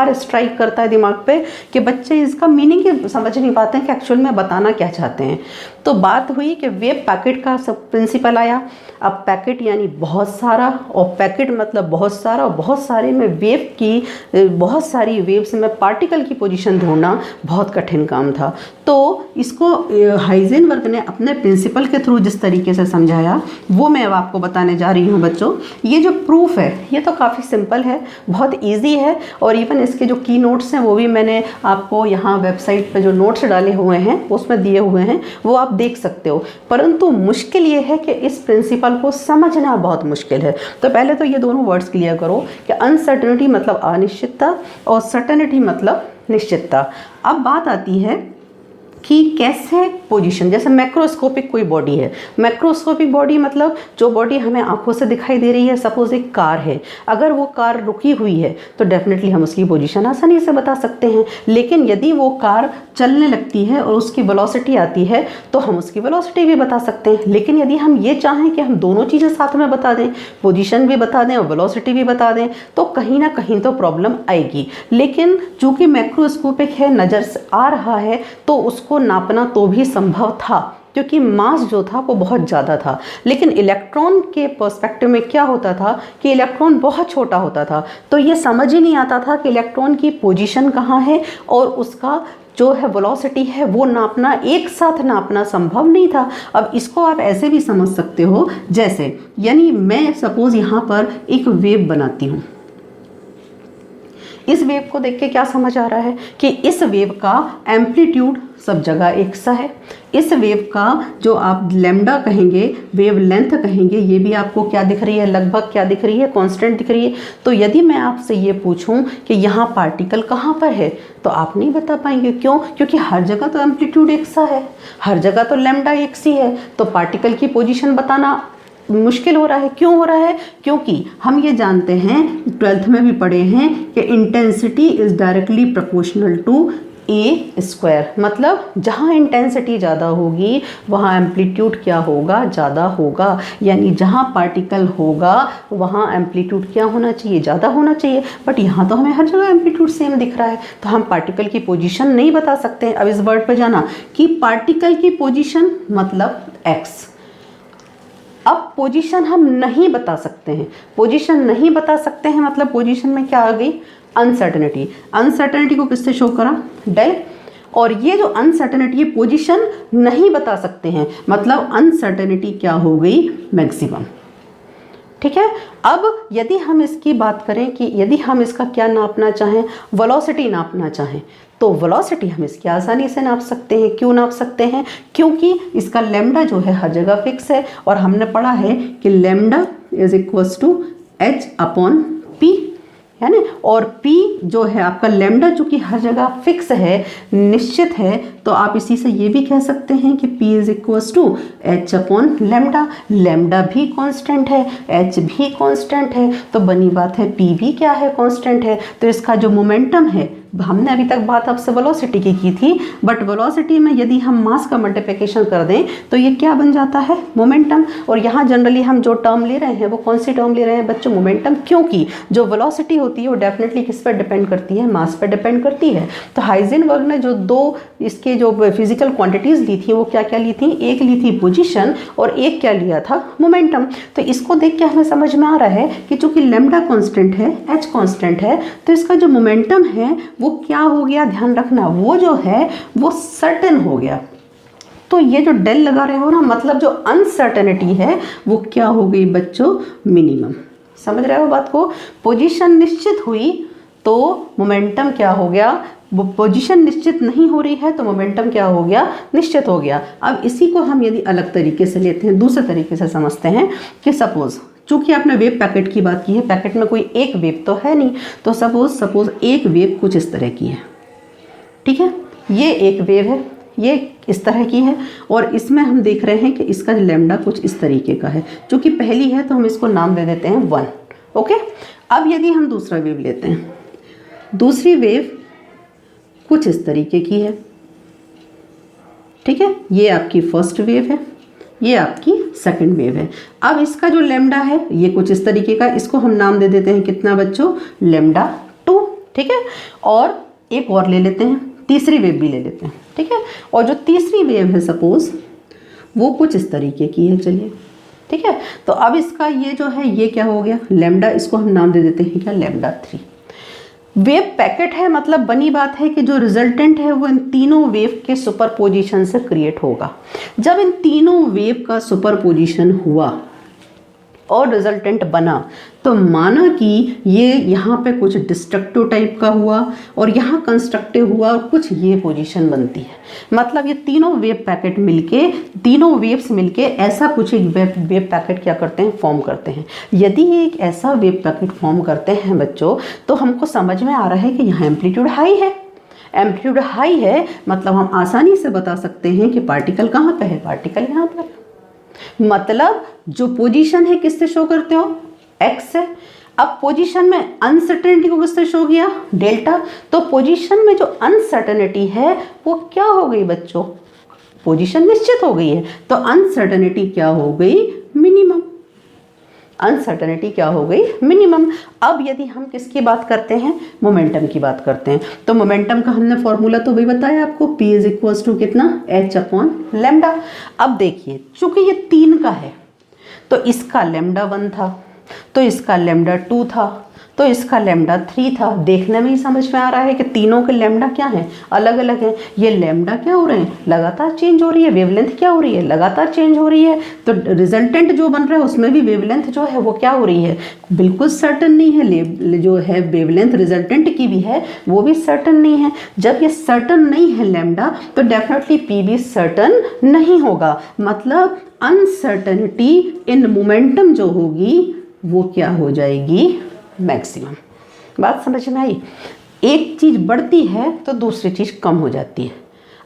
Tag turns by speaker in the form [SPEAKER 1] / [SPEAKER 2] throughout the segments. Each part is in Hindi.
[SPEAKER 1] बार स्ट्राइक करता है दिमाग पे कि बच्चे इसका मीनिंग ही समझ नहीं पाते हैं कि एक्चुअल में बताना क्या चाहते हैं। तो बात हुई कि वेव पैकेट का सब प्रिंसिपल आया। अब पैकेट यानी बहुत सारा, और पैकेट मतलब बहुत सारा, और बहुत सारे में वेव की, बहुत सारी वेव्स में पार्टिकल की पोजीशन ढूंढना बहुत कठिन काम था। तो इसको हाइजेनबर्ग ने अपने प्रिंसिपल के थ्रू जिस तरीके से समझाया वो मैं अब आपको बताने जा रही हूँ बच्चों। ये जो प्रूफ है ये तो काफ़ी सिंपल है, बहुत ईजी है, और इवन इसके जो की नोट्स हैं वो भी मैंने आपको यहाँ वेबसाइट पे जो नोट्स डाले हुए हैं उसमें दिए हुए हैं, वो आप देख सकते हो। परंतु मुश्किल ये है कि इस प्रिंसिपल को समझना बहुत मुश्किल है। तो पहले तो ये दोनों वर्ड्स क्लियर करो कि अनसर्टेनिटी मतलब अनिश्चितता और सर्टेनिटी मतलब निश्चितता। अब बात आती है कि कैसे पोजीशन, जैसे मैक्रोस्कोपिक कोई बॉडी है, मैक्रोस्कोपिक बॉडी मतलब जो बॉडी हमें आंखों से दिखाई दे रही है, सपोज एक कार है, अगर वो कार रुकी हुई है तो डेफिनेटली हम उसकी पोजीशन आसानी से बता सकते हैं। लेकिन यदि वो कार चलने लगती है और उसकी वेलोसिटी आती है तो हम उसकी वेलोसिटी भी बता सकते हैं। लेकिन यदि हम ये चाहें कि हम दोनों चीज़ें साथ में बता दें, पोजीशन भी बता दें और वेलोसिटी भी बता दें, तो कहीं ना कहीं तो प्रॉब्लम आएगी। लेकिन चूंकि मैक्रोस्कोपिक है, नज़र से आ रहा है, तो उसको नापना तो भी संभव था क्योंकि मास जो था वो बहुत ज़्यादा था। लेकिन इलेक्ट्रॉन के पर्सपेक्टिव में क्या होता था कि इलेक्ट्रॉन बहुत छोटा होता था, तो ये समझ ही नहीं आता था कि इलेक्ट्रॉन की पोजीशन कहाँ है और उसका जो है वेलोसिटी है वो नापना, एक साथ नापना संभव नहीं था। अब इसको आप ऐसे भी समझ सकते हो, जैसे यानी मैं सपोज यहाँ पर एक वेव बनाती हूँ। इस वेव को देख के क्या समझ आ रहा है कि इस वेव का एम्पलीट्यूड सब जगह एक सा है। इस वेव का जो आप लैम्डा कहेंगे, वेव लेंथ कहेंगे, ये भी आपको क्या दिख रही है, लगभग क्या दिख रही है, कांस्टेंट दिख रही है। तो यदि मैं आपसे ये पूछूं कि यहाँ पार्टिकल कहाँ पर है तो आप नहीं बता पाएंगे। क्यों? क्योंकि हर जगह तो एम्पलीट्यूड एक सा है, हर जगह तो लैम्डा एक सी है, तो पार्टिकल की पोजीशन बताना मुश्किल हो रहा है। क्यों हो रहा है? क्योंकि हम ये जानते हैं, 12th में भी पढ़े हैं कि intensity is directly proportional to A square. मतलब जहाँ इंटेंसिटी ज़्यादा होगी वहाँ एम्पलीट्यूड क्या होगा, ज़्यादा होगा। यानी जहाँ पार्टिकल होगा वहाँ एम्पलीट्यूड क्या होना चाहिए, ज़्यादा होना चाहिए। बट यहाँ तो हमें हर जगह एम्पलीट्यूड सेम दिख रहा है, तो हम पार्टिकल की पोजीशन नहीं बता सकते। अब इस वर्ड पर जाना कि पार्टिकल की पोजीशन मतलब एक्स। अब पोजीशन हम नहीं बता सकते हैं, पोजीशन नहीं बता सकते हैं मतलब पोजीशन में क्या आ गई, अनसर्टेनिटी। अनसर्टेनिटी को किससे शो करा, डेल। और ये जो अनसर्टेनिटी, ये पोजीशन नहीं बता सकते हैं मतलब अनसर्टेनिटी क्या हो गई, मैक्सिमम। ठीक है। अब यदि हम इसकी बात करें कि यदि हम इसका क्या नापना चाहें, वेलोसिटी नापना चाहें, तो वेलोसिटी हम इसकी आसानी से नाप सकते हैं। क्यों नाप सकते हैं? क्योंकि इसका लैम्डा जो है हर जगह फिक्स है, और हमने पढ़ा है कि lambda is equals to h upon p, है ना। और p जो है आपका लैम्डा चूँकि हर जगह फिक्स है, निश्चित है, तो आप इसी से ये भी कह सकते हैं कि p is equals to h upon lambda. Lambda भी कांस्टेंट है, h भी कांस्टेंट है, तो बनी बात है p भी क्या है, कांस्टेंट है। तो इसका जो मोमेंटम है, हमने अभी तक बात आपसे वेलोसिटी की थी, बट वेलोसिटी में यदि हम मास का मल्टीप्लिकेशन कर दें तो ये क्या बन जाता है, मोमेंटम। और यहाँ जनरली हम जो टर्म ले रहे हैं वो कौन सी टर्म ले रहे हैं बच्चों, मोमेंटम। क्योंकि जो वेलोसिटी होती है वो डेफिनेटली किस पर डिपेंड करती है, मास पर डिपेंड करती है। तो हाइजेनबर्ग ने जो दो इसके जो फिजिकल क्वांटिटीज़ ली थी वो क्या क्या ली थी, एक ली थी पोजीशन और एक क्या लिया था, मोमेंटम। तो इसको देख के हमें समझ में आ रहा है कि चूंकि लैम्डा कांस्टेंट है, h कांस्टेंट है, तो इसका जो मोमेंटम है वो क्या हो गया, ध्यान रखना, वो जो है वो सर्टेन हो गया। तो ये जो डेल लगा रहे हो ना, मतलब जो अनसर्टेनिटी है वो क्या हो गई बच्चों, मिनिमम। समझ रहे हो बात को? पोजीशन निश्चित हुई तो मोमेंटम क्या हो गया, वो पोजीशन निश्चित नहीं हो रही है तो मोमेंटम क्या हो गया, निश्चित हो गया। अब इसी को हम यदि अलग तरीके से लेते हैं, दूसरे तरीके से समझते हैं कि सपोज चूंकि आपने वेव पैकेट की बात की है, पैकेट में कोई एक वेव तो है नहीं, तो सपोज एक वेव कुछ इस तरह की है। ठीक है, ये एक वेव है, ये इस तरह की है, और इसमें हम देख रहे हैं कि इसका लैम्डा कुछ इस तरीके का है। चूंकि पहली है तो हम इसको नाम दे देते हैं 1। ओके। अब यदि हम दूसरा वेव लेते हैं, दूसरी वेव कुछ इस तरीके की है। ठीक है, ये आपकी फर्स्ट वेव है, ये आपकी सेकंड वेव है। अब इसका जो लैम्डा है ये कुछ इस तरीके का, इसको हम नाम दे देते हैं कितना बच्चों, लैम्डा 2। ठीक है। और एक और ले लेते हैं, तीसरी वेव भी ले लेते हैं, ठीक है। और जो तीसरी वेव है सपोज वो कुछ इस तरीके की है, चलिए ठीक है। तो अब इसका ये जो है ये क्या हो गया लैम्डा, इसको हम नाम दे देते हैं क्या λ3। वेव पैकेट है, मतलब बनी बात है कि जो रिजल्टेंट है वो इन तीनों वेव के सुपरपोजिशन से क्रिएट होगा। जब इन तीनों वेव का सुपरपोजिशन हुआ और रिजल्टेंट बना तो माना कि ये यहाँ पे कुछ डिस्ट्रक्टिव टाइप का हुआ और यहाँ कंस्ट्रक्टिव हुआ और कुछ ये पोजीशन बनती है। मतलब ये तीनों वेव पैकेट मिलके, तीनों वेव्स मिलके ऐसा कुछ एक वेव पैकेट क्या करते हैं, फॉर्म करते हैं। यदि ये एक ऐसा वेव पैकेट फॉर्म करते हैं बच्चों, तो हमको समझ में आ रहा है कि यहाँ एम्पलीट्यूड हाई है। एम्पलीट्यूड हाई है मतलब हम आसानी से बता सकते हैं कि पार्टिकल कहाँ पे है, पार्टिकल यहाँ पर। मतलब जो पोजीशन है किससे शो करते हो, एक्स से। अब पोजीशन में अनसर्टेनिटी को किससे शो किया, डेल्टा। तो पोजीशन में जो अनसर्टेनिटी है वो क्या हो गई बच्चों, पोजीशन निश्चित हो गई है, तो अनसर्टेनिटी क्या हो गई, मिनिमम। अनसर्टेनिटी क्या हो गई, मिनिमम। अब यदि हम किसकी बात करते हैं, मोमेंटम की बात करते हैं, तो मोमेंटम का हमने फॉर्मूला तो वही बताया आपको, P इज इक्वल्स टू कितना, h/λ। अब देखिए चूंकि ये 3 का है तो इसका λ1 था, तो इसका λ2 था, तो इसका λ3 था। देखने में ही समझ में आ रहा है कि तीनों के लैम्डा क्या हैं, अलग अलग हैं। ये लैम्डा क्या हो रहे हैं, लगातार चेंज हो रही है। वेवलेंथ क्या हो रही है, लगातार चेंज हो रही है। तो रिजल्टेंट जो बन रहा है उसमें भी वेवलेंथ जो है वो क्या हो रही है, बिल्कुल सर्टन नहीं है। जो है वेवलेंथ रिजल्टेंट की भी है वो भी सर्टन नहीं है। जब ये सर्टन नहीं है लैम्डा, तो डेफिनेटली पी भी सर्टन नहीं होगा। मतलब अनसर्टनिटी इन मोमेंटम जो होगी वो क्या हो जाएगी, मैक्सिमम। बात समझ में आई। एक चीज़ बढ़ती है तो दूसरी चीज़ कम हो जाती है।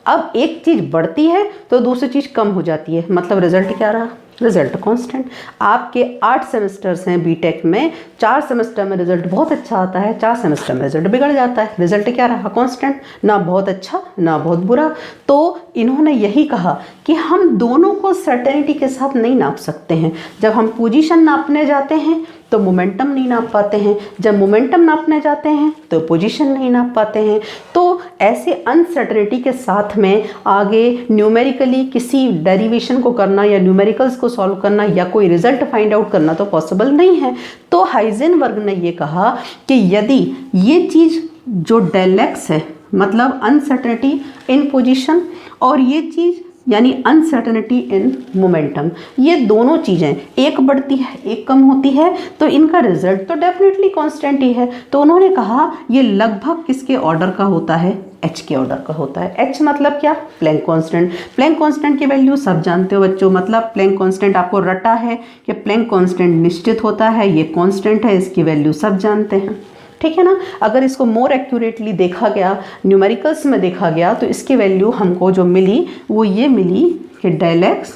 [SPEAKER 1] अब एक चीज़ बढ़ती है तो दूसरी चीज़ कम हो जाती है, मतलब रिजल्ट क्या रहा, रिजल्ट कांस्टेंट। आपके 8 सेमेस्टर्स हैं बीटेक में, 4 सेमेस्टर में रिजल्ट बहुत अच्छा आता है, 4 सेमेस्टर में रिजल्ट बिगड़ जाता है। रिजल्ट क्या रहा, कांस्टेंट, ना बहुत अच्छा ना बहुत बुरा। तो इन्होंने यही कहा कि हम दोनों को सर्टेनिटी के साथ नहीं नाप सकते हैं। जब हम पोजीशन नापने जाते हैं तो मोमेंटम नहीं नाप पाते हैं, जब मोमेंटम नापने जाते हैं तो पोजीशन नहीं नाप पाते हैं। तो ऐसे अनसर्टेनिटी के साथ में आगे न्यूमेरिकली किसी डेरिवेशन को करना या न्यूमेरिकल्स को सॉल्व करना या कोई रिजल्ट फाइंड आउट करना तो पॉसिबल नहीं है। तो हाइजेनबर्ग ने ये कहा कि यदि ये चीज़ जो डेल एक्स है, मतलब अनसर्टेनिटी इन पोजीशन, और ये चीज़ यानी अनसर्टेनिटी इन मोमेंटम, ये दोनों चीज़ें एक बढ़ती है एक कम होती है, तो इनका रिजल्ट तो डेफिनेटली कांस्टेंट ही है। तो उन्होंने कहा ये लगभग किसके ऑर्डर का होता है, एच के ऑर्डर का होता है। एच मतलब क्या, प्लैंक कांस्टेंट। प्लैंक कांस्टेंट की वैल्यू सब जानते हो बच्चों, मतलब प्लैंक कांस्टेंट आपको रटा है कि प्लैंक कांस्टेंट निश्चित होता है, ये कांस्टेंट है, इसकी वैल्यू सब जानते हैं, ठीक है ना। अगर इसको मोर एक्यूरेटली देखा गया, न्यूमेरिकल्स में देखा गया, तो इसकी वैल्यू हमको जो मिली वो ये मिली कि del x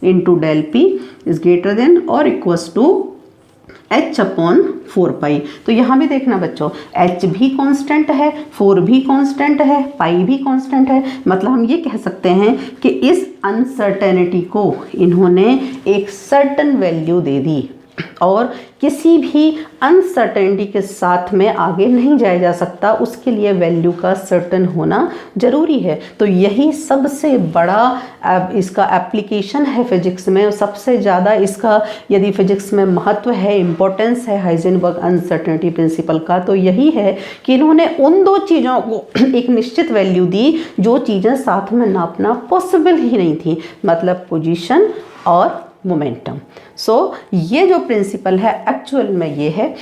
[SPEAKER 1] into del p is greater than और इक्वल्स टू h/4 तो यहाँ भी देखना बच्चों, h भी कांस्टेंट है, 4 भी कांस्टेंट है, पाई भी कांस्टेंट है। मतलब हम ये कह सकते हैं कि इस अनसर्टेनिटी को इन्होंने एक सर्टन वैल्यू दे दी और किसी भी अनसर्टेनिटी के साथ में आगे नहीं जाया जा सकता, उसके लिए वैल्यू का सर्टन होना जरूरी है। तो यही सबसे बड़ा इसका एप्लीकेशन है फिजिक्स में, सबसे ज़्यादा इसका यदि फिजिक्स में महत्व है, इम्पोर्टेंस है हाइजेनबर्ग अनसर्टेनिटी प्रिंसिपल का, तो यही है कि इन्होंने उन दो चीज़ों को एक निश्चित वैल्यू दी जो चीज़ें साथ में नापना पॉसिबल ही नहीं थी, मतलब पोजीशन और मोमेंटम। सो ये जो प्रिंसिपल है एक्चुअल में ये है